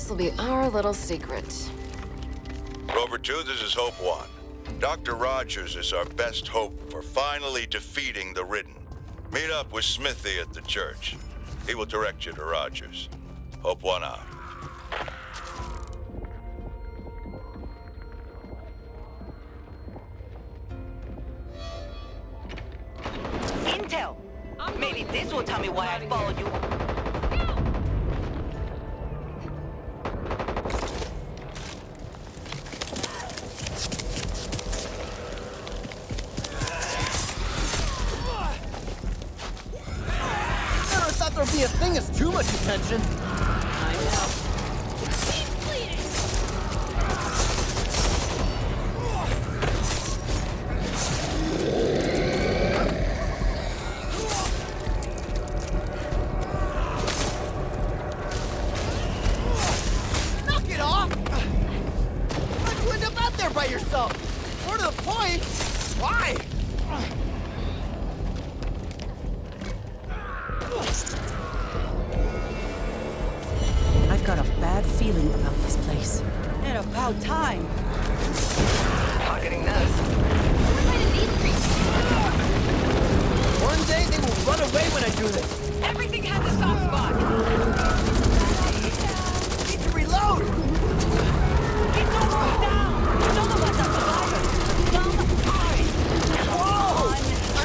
This'll be our little secret. Rover 2, this is Hope 1. Dr. Rogers is our best hope for finally defeating the Ridden. Meet up with Smithy at the church. He will direct you to Rogers. Hope 1 out. Intel! Maybe this will tell me why I followed you. Never thought there'd be a thing as too much attention. I know. Knock it off! How'd you end up out there by yourself? More to the point, why? I've got a bad feeling about this place. And about time. Targeting those. One day they will run away when I do this. Everything has a soft spot. Need to reload! It's almost down. Some of us are survivors. Some aren't. Whoa!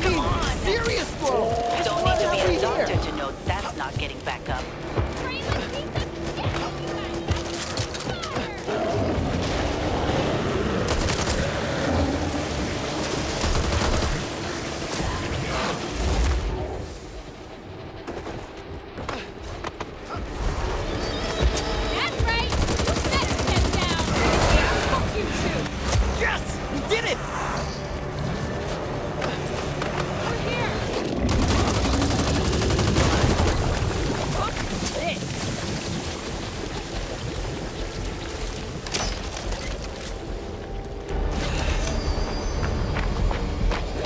Come on. Serious throw! Don't need to be a doctor to know that's not getting back up. That's right! Set his head down! Yeah, fuck you too! Yes! We did it! We're here! Fuck this!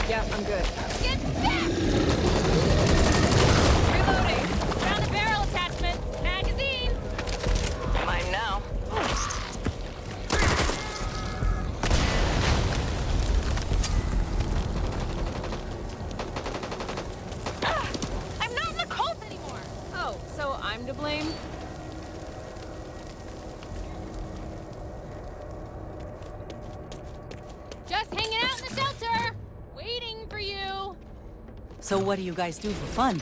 Yeah, I'm good. Get back! Reloading! Found a barrel attachment! Magazine! Mine now. I'm not in the cult anymore! Oh, so I'm to blame? Just hanging out in the shelter! Waiting for you! So what do you guys do for fun?